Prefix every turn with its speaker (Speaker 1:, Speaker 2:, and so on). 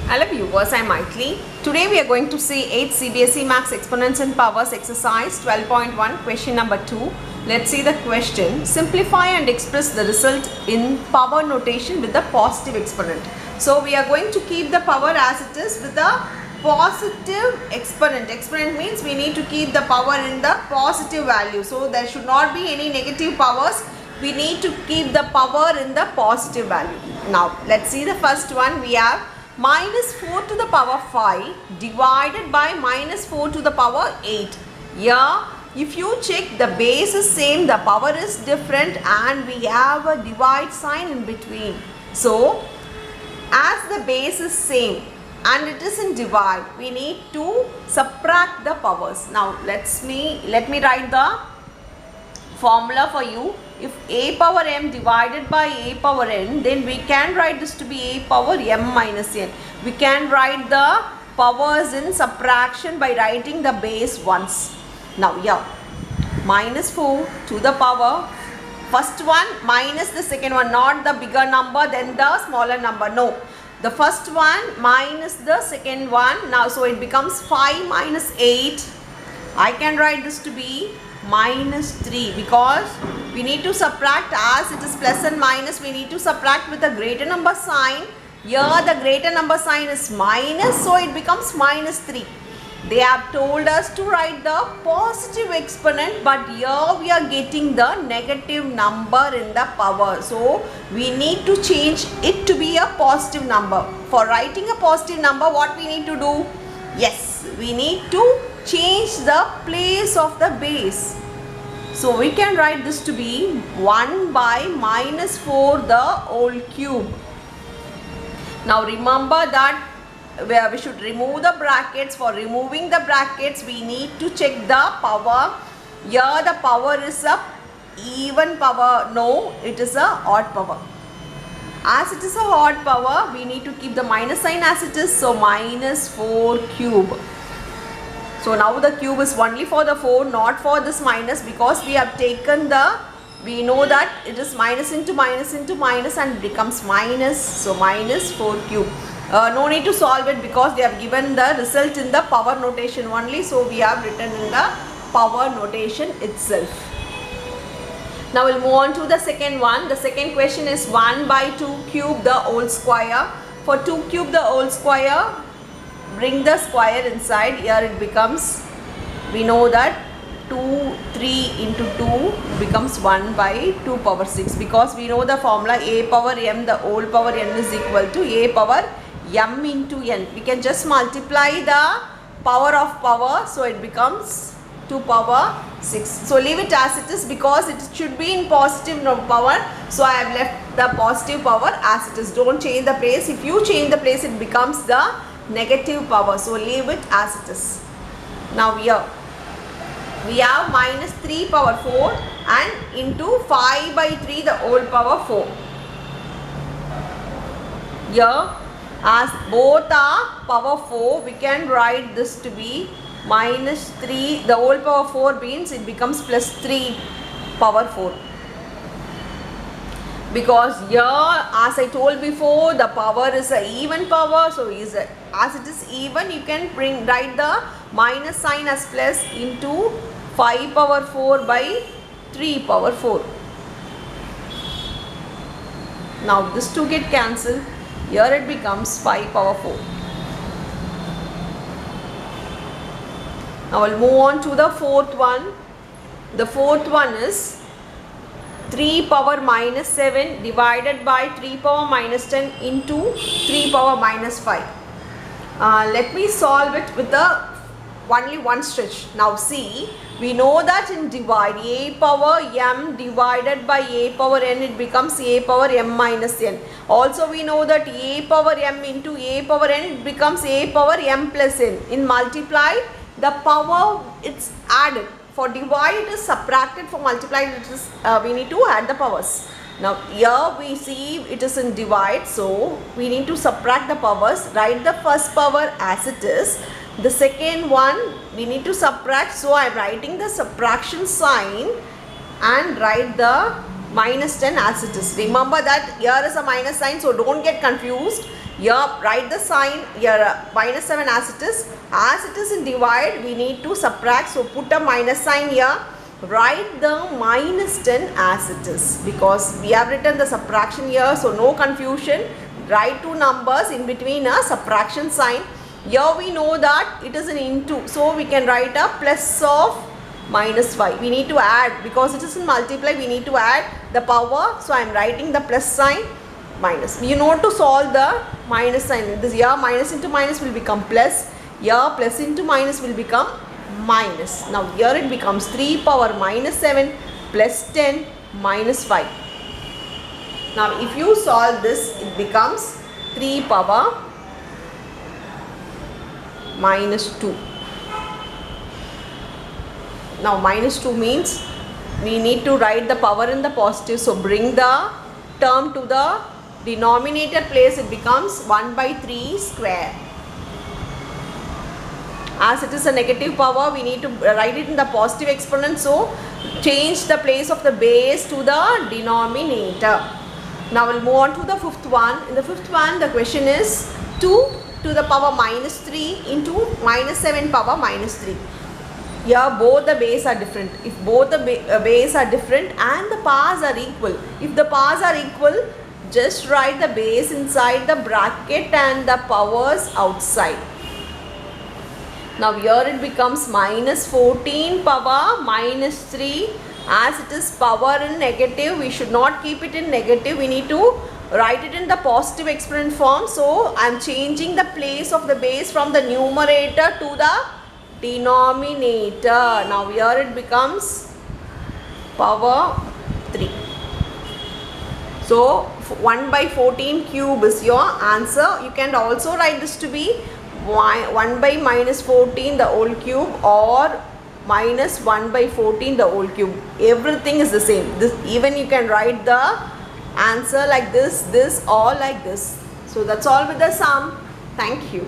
Speaker 1: Hello viewers, I am Maithili. Today we are going to see 8th CBSE Maths Exponents and Powers exercise 12.1 question number 2. Let's see the question. Simplify and express the result in power notation with the positive exponent. So we are going to keep the power as it is with the positive exponent. Exponent means we need to keep the power in the positive value. So there should not be any negative powers. We need to keep the power in the positive value. Now let's see the first one. We have minus 4 to the power 5 divided by minus 4 to the power 8. Here, if you check, the base is same, the power is different, and we have a divide sign in between. So, as the base is same and it is in divide, we need to subtract the powers. Now, let me write the formula for you. If a power m divided by a power n, then we can write this to be a power m minus n. We can write the powers in subtraction by writing the base once. Now here, minus 4 to the power, first one minus the second one, not the bigger number then the smaller number, no. The first one minus the second one. Now so it becomes 5 minus 8. I can write this to be minus 3 because we need to subtract, as it is plus and minus, we need to subtract with a greater number sign. Here the greater number sign is minus, so it becomes minus 3. They have told us to write the positive exponent, but here we are getting the negative number in the power. So we need to change it to be a positive number. For writing a positive number, what we need to do? Yes, we need to change the place of the base. So we can write this to be 1 by minus 4 the whole cube. Now remember that we should remove the brackets. For removing the brackets, we need to check the power. Here the power is a even power. No, it is a odd power. As it is a odd power, we need to keep the minus sign as it is. So minus 4 cube. So now the cube is only for the 4, not for this minus, because we have taken the, we know that it is minus into minus and it becomes minus. So minus 4 cube. No need to solve it because they have given the result in the power notation only. So we have written in the power notation itself. Now we'll move on to the second one. The second question is 1 by 2 cube the whole square. For 2 cube the whole square, bring the square inside. Here it becomes, we know that 3 into 2 becomes 1 by 2 power 6, because we know the formula a power m, the whole power n is equal to a power m into n. We can just multiply the power of power, so it becomes 2 power 6. So leave it as it is because it should be in positive power. So I have left the positive power as it is. Don't change the place. If you change the place, it becomes the negative power. So leave it as it is. Now here we have minus 3 power 4 and into 5 by 3 the whole power 4. Here, as both are power 4, we can write this to be minus 3, the whole power 4 means it becomes plus 3 power 4. Because here, as I told before, the power is an even power. So as it is even, you can write the minus sign as plus into 5 power 4 by 3 power 4. Now this 2 get cancelled. Here it becomes 5 power 4. Now we'll move on to the fourth one. The fourth one is 3 power minus 7 divided by 3 power minus 10 into 3 power minus 5. Let me solve it with only one stretch. Now see, we know that in divide, a power m divided by a power n, it becomes a power m minus n. Also we know that a power m into a power n becomes a power m plus n. In multiply, the power it's added. For divide it is subtracted, for multiply it is we need to add the powers. Now here we see it is in divide, so we need to subtract the powers. Write the first power as it is. The second one we need to subtract, so I am writing the subtraction sign and write the minus 10 as it is. Remember that here is a minus sign, so don't get confused. Here write the sign here minus 7 as it is. As it is in divide, we need to subtract. So put a minus sign here. Write the minus 10 as it is, because we have written the subtraction here, so no confusion. Write two numbers in between a subtraction sign. Here we know that it is an into, so we can write a plus of minus 5. We need to add, because it is in multiply, we need to add the power. So I am writing the plus sign minus. You know to solve the minus sign. This here minus into minus will become plus. Here plus into minus will become minus. Now here it becomes 3 power minus 7 plus 10 minus 5. Now if you solve this, it becomes 3 power minus 2. Now minus 2 means we need to write the power in the positive. So bring the term to the denominator place. It becomes 1 by 3 square. As it is a negative power, we need to write it in the positive exponent. So change the place of the base to the denominator. Now we'll move on to the fifth one. In the fifth one, the question is 2 to the power minus 3 into minus 7 power minus 3. Here both the base are different. If both the base are different and the powers are equal, if the powers are equal, just write the base inside the bracket and the powers outside. Now here it becomes minus 14 power minus 3. As it is power in negative, we should not keep it in negative. We need to write it in the positive exponent form. So I am changing the place of the base from the numerator to the denominator. Now here it becomes power 3. So 1 by 14 cube is your answer. You can also write this to be 1 by minus 14 the whole cube, or minus 1 by 14 the whole cube. Everything is the same. This even you can write the answer like this, or like this. So that's all with the sum. Thank you.